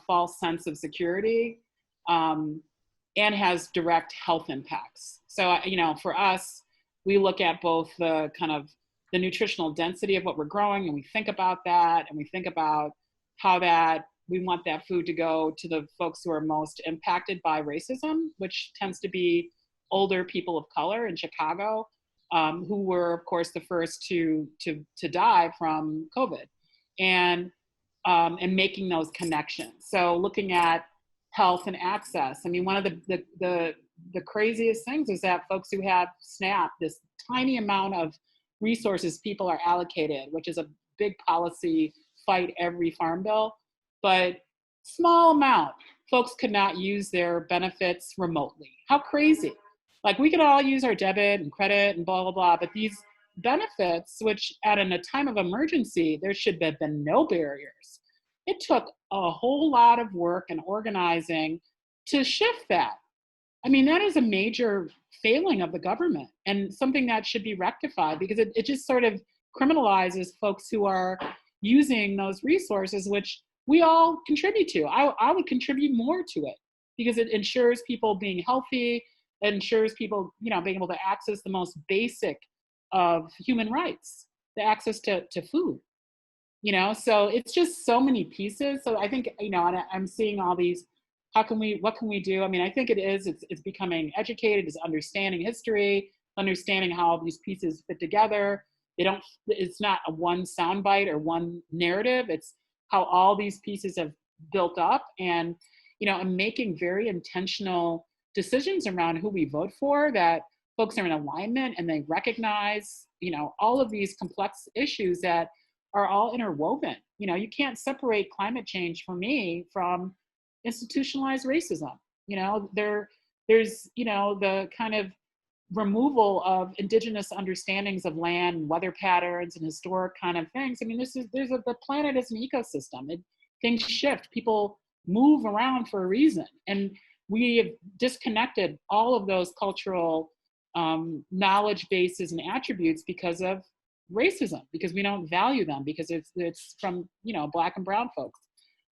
false sense of security, and has direct health impacts. So, you know, for us, we look at both the kind of the nutritional density of what we're growing, and we think about that, and we think about how that we want that food to go to the folks who are most impacted by racism, which tends to be older people of color in Chicago, who were, of course, the first to die from COVID, and making those connections. So looking at health and access. I mean, one of the craziest things is that folks who have SNAP, this tiny amount of resources people are allocated, which is a big policy fight every farm bill, but small amount, folks could not use their benefits remotely. How crazy. Like, we could all use our debit and credit and blah, blah, blah, but these benefits, which at a time of emergency, there should have been no barriers. It took a whole lot of work and organizing to shift that. I mean, that is a major failing of the government, and something that should be rectified, because it just sort of criminalizes folks who are using those resources, which we all contribute to. I would contribute more to it, because it ensures people being healthy, it ensures people, you know, being able to access the most basic of human rights, the access to food, you know? So it's just so many pieces. So I think, you know, and I'm seeing all these, what can we do? I mean, I think it's becoming educated, it's understanding history, understanding how all these pieces fit together. It's not a one soundbite or one narrative. It's how all these pieces have built up, and, you know, and making very intentional decisions around who we vote for, that folks are in alignment and they recognize, you know, all of these complex issues that are all interwoven. You know, you can't separate climate change for me from institutionalized racism. You know, there's, you know, the kind of removal of indigenous understandings of land and weather patterns and historic kind of things. I mean, the planet is an ecosystem. Things shift, people move around for a reason. And we have disconnected all of those cultural knowledge bases and attributes because of racism, because we don't value them, because it's from, you know, Black and brown folks.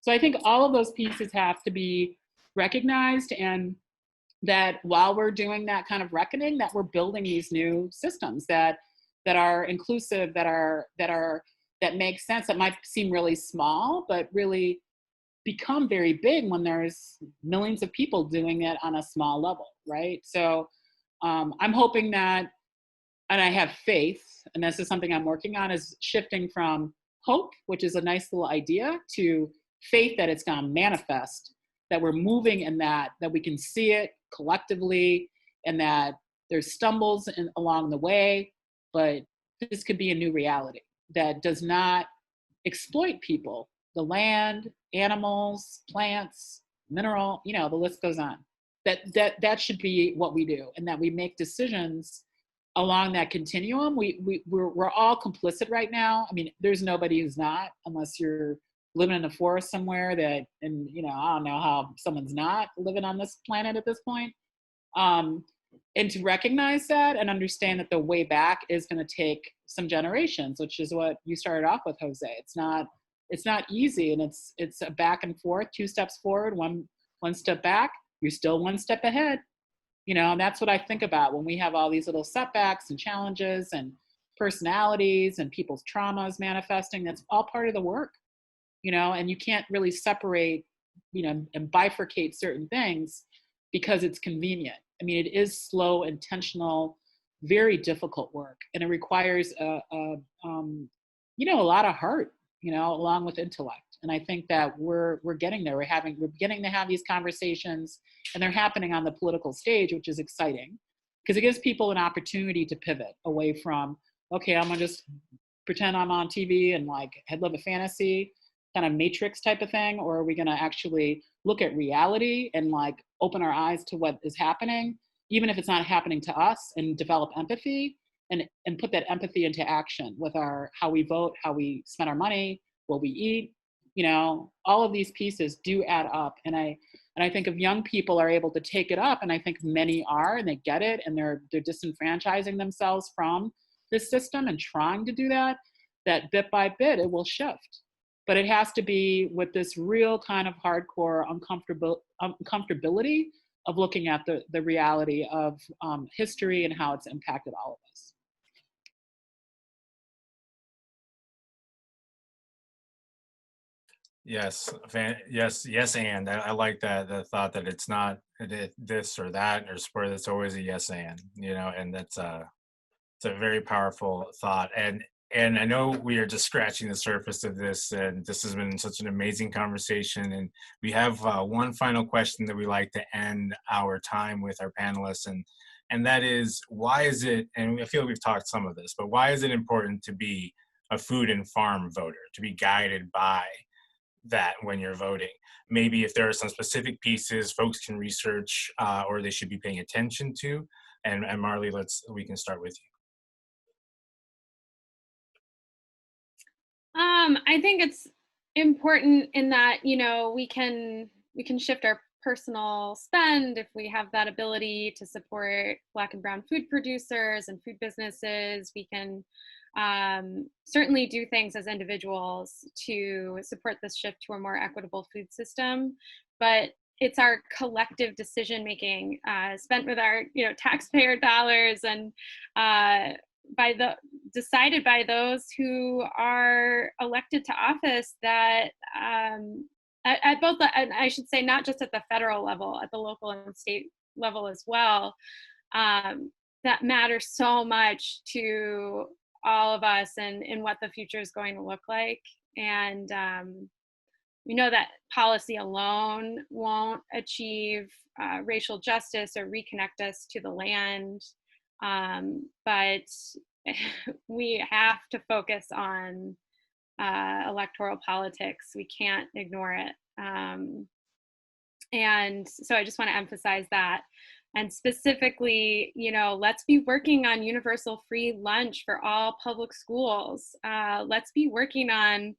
So I think all of those pieces have to be recognized, and that while we're doing that kind of reckoning, that we're building these new systems that are inclusive, that make sense, that might seem really small, but really become very big when there's millions of people doing it on a small level, right? So I'm hoping that, and I have faith, and this is something I'm working on, is shifting from hope, which is a nice little idea, to faith that it's going to manifest, that we're moving in that we can see it collectively, and that there's stumbles along the way, but this could be a new reality that does not exploit people, the land, animals, plants, mineral, you know, the list goes on. That should be what we do, and that we make decisions along that continuum. We're all complicit right now. I mean, there's nobody who's not, unless you're living in a forest somewhere and you know, I don't know how someone's not living on this planet at this point. And to recognize that and understand that the way back is going to take some generations, which is what you started off with, Jose. It's not easy, and it's a back and forth, 2 steps forward, one step back. You're still 1 step ahead. You know, and that's what I think about when we have all these little setbacks and challenges and personalities and people's traumas manifesting. That's all part of the work, you know, and you can't really separate, you know, and bifurcate certain things because it's convenient. I mean, it is slow, intentional, very difficult work, and it requires you know, a lot of heart, you know, along with intellect. And I think that we're getting there. We're beginning to have these conversations, and they're happening on the political stage, which is exciting, because it gives people an opportunity to pivot away from, okay, I'm gonna just pretend I'm on TV and like live a fantasy kind of matrix type of thing, or are we gonna actually look at reality and like open our eyes to what is happening, even if it's not happening to us, and develop empathy and put that empathy into action with how we vote, how we spend our money, what we eat. You know, all of these pieces do add up. And I think if young people are able to take it up, and I think many are, and they get it, and they're disenfranchising themselves from this system and trying to do that bit by bit, it will shift. but it has to be with this real kind of hardcore uncomfortability of looking at the reality of history and how it's impacted all of us. Yes, yes, and I like that, the thought that it's not this or that or sport. It's always a yes and, and that's it's a very powerful thought. And I know we are just scratching the surface of this, and this has been such an amazing conversation. And we have one final question that we like to end our time with our panelists, and that is, why is it? And I feel we've talked some of this, but why is it important to be a food and farm voter, to be guided by that when you're voting? Maybe if there are some specific pieces folks can research or they should be paying attention to. And Marlie, we can start with you. I think it's important in that, we can shift our personal spend if we have that ability to support Black and brown food producers and food businesses. We can certainly do things as individuals to support this shift to a more equitable food system, but it's our collective decision making spent with our taxpayer dollars and decided by those who are elected to office that at both and I should say not just at the federal level, at the local and state level as well, that matters so much to all of us and what the future is going to look like. And we know that policy alone won't achieve racial justice or reconnect us to the land, but we have to focus on electoral politics. We can't ignore it. And so I just want to emphasize that. And specifically, let's be working on universal free lunch for all public schools. Let's be working on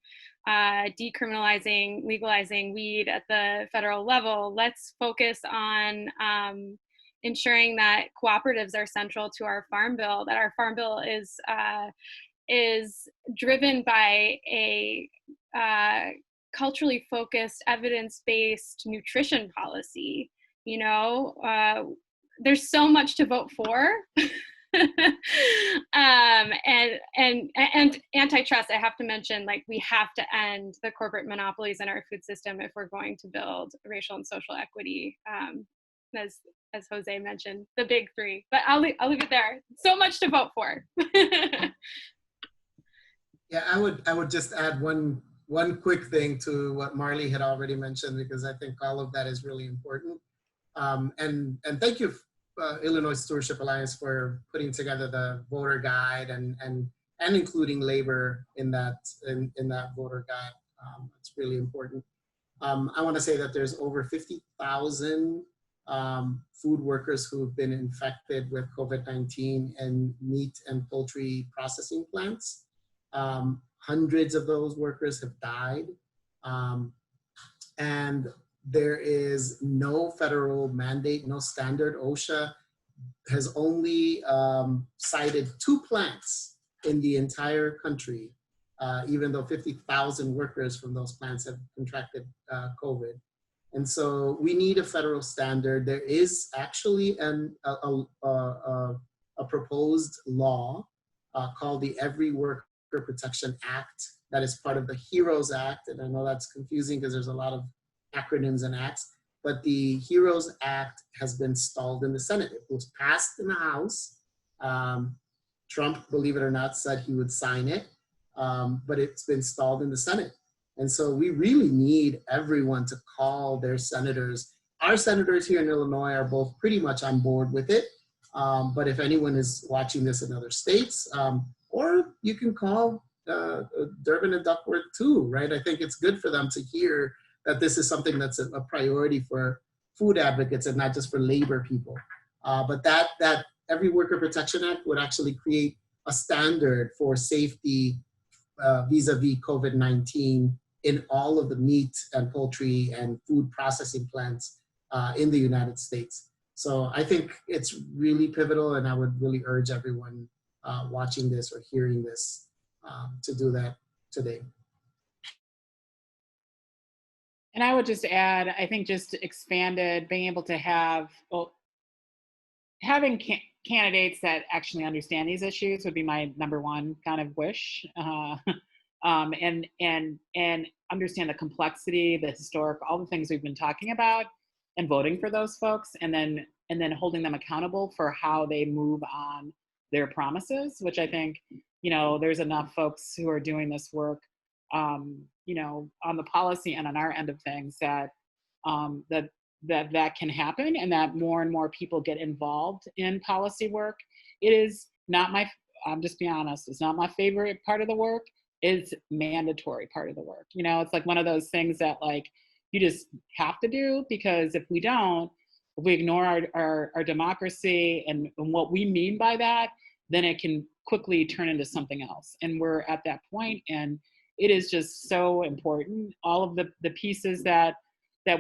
decriminalizing, legalizing weed at the federal level. Let's focus on ensuring that cooperatives are central to our farm bill, that our farm bill is driven by a culturally focused, evidence-based nutrition policy. There's so much to vote for. And antitrust, I have to mention, we have to end the corporate monopolies in our food system if we're going to build racial and social equity. As Jose mentioned, the big three, but I'll leave it there. So much to vote for. Yeah, I would just add one quick thing to what Marlie had already mentioned, because I think all of that is really important. And thank you, Illinois Stewardship Alliance, for putting together the voter guide and including labor in that voter guide. It's really important. I want to say that there's over 50,000 food workers who've been infected with COVID-19 in meat and poultry processing plants. Hundreds of those workers have died. And there is no federal mandate, no standard. OSHA has only cited 2 plants in the entire country, even though 50,000 workers from those plants have contracted COVID. And so we need a federal standard. There is actually a proposed law called the Every Worker Protection Act that is part of the HEROES Act. And I know that's confusing because there's a lot of acronyms and acts, but the HEROES Act has been stalled in the Senate. It was passed in the House. Trump, believe it or not, said he would sign it, but it's been stalled in the Senate. And so we really need everyone to call their senators. Our senators here in Illinois are both pretty much on board with it. But if anyone is watching this in other states, or you can call Durbin and Duckworth too, right? I think it's good for them to hear that this is something that's a priority for food advocates and not just for labor people. But that Every Worker Protection Act would actually create a standard for safety vis-a-vis COVID-19 in all of the meat and poultry and food processing plants in the United States. So I think it's really pivotal, and I would really urge everyone watching this or hearing this to do that today. And I would just add, I think just expanded, being able to have, well, having candidates that actually understand these issues would be my number one kind of wish. And understand the complexity, the historic, all the things we've been talking about, and voting for those folks, and then holding them accountable for how they move on their promises, which I think, there's enough folks who are doing this work, on the policy and on our end of things that that can happen, and that more and more people get involved in policy work. It is not I'm just being honest, it's not my favorite part of the work. It's mandatory part of the work. It's like one of those things that like you just have to do, because if we don't, if we ignore our democracy and what we mean by that, then it can quickly turn into something else. And we're at that point, and it is just so important. All of the pieces that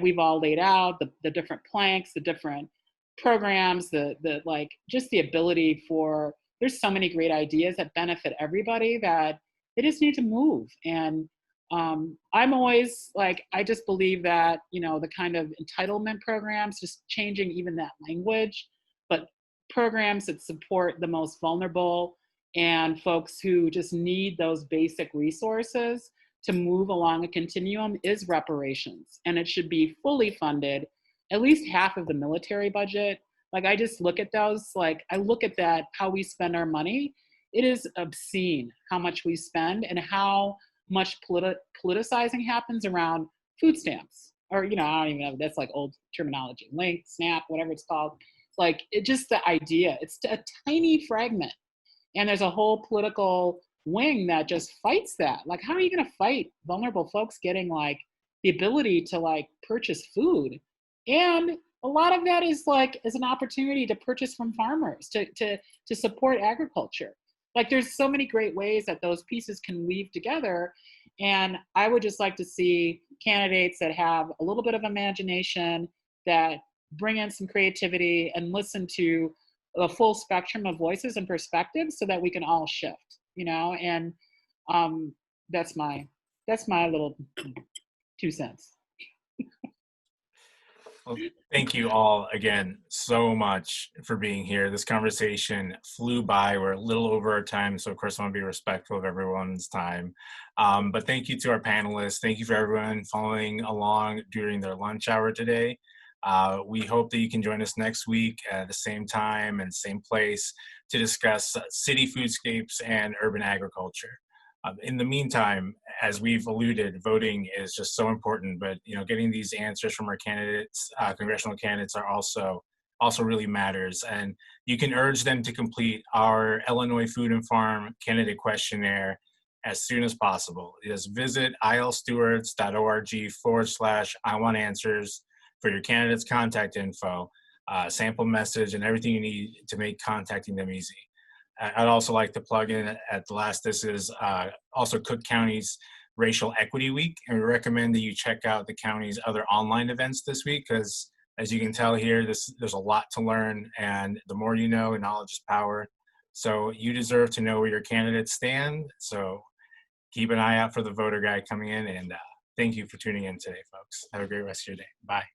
we've all laid out, the different planks, the different programs, the like, just the ability for, there's so many great ideas that benefit everybody that they just need to move. And I'm always like, I just believe that, the kind of entitlement programs, just changing even that language, but programs that support the most vulnerable and folks who just need those basic resources to move along a continuum is reparations. And it should be fully funded, at least half of the military budget. Like, I just look at those, like, I look at that, how we spend our money. It is obscene how much we spend and how much politicizing happens around food stamps, or, I don't even know, that's like old terminology, link, SNAP, whatever it's called. Like, it just, the idea, it's a tiny fragment. And there's a whole political wing that just fights that. Like, how are you going to fight vulnerable folks getting like the ability to like purchase food? And a lot of that is like, is an opportunity to purchase from farmers, to support agriculture. Like, there's so many great ways that those pieces can weave together. And I would just like to see candidates that have a little bit of imagination, that bring in some creativity and listen to a full spectrum of voices and perspectives so that we can all shift, and that's my little 2 cents. Well, thank you all again so much for being here. This conversation flew by. We're a little over our time, so of course I want to be respectful of everyone's time. But thank you to our panelists. Thank you for everyone following along during their lunch hour today. We hope that you can join us next week at the same time and same place to discuss city foodscapes and urban agriculture. In the meantime, as we've alluded, voting is just so important, but getting these answers from our candidates, congressional candidates, are also really matters. And you can urge them to complete our Illinois Food and Farm Candidate Questionnaire as soon as possible. Just visit ilstewards.org/I-want-answers for your candidate's contact info, sample message, and everything you need to make contacting them easy. I'd also like to plug in at the last, this is also Cook County's Racial Equity Week, and we recommend that you check out the county's other online events this week, because as you can tell here, there's a lot to learn, and the more you know, knowledge is power. So you deserve to know where your candidates stand. So keep an eye out for the voter guide coming in, and thank you for tuning in today, folks. Have a great rest of your day. Bye.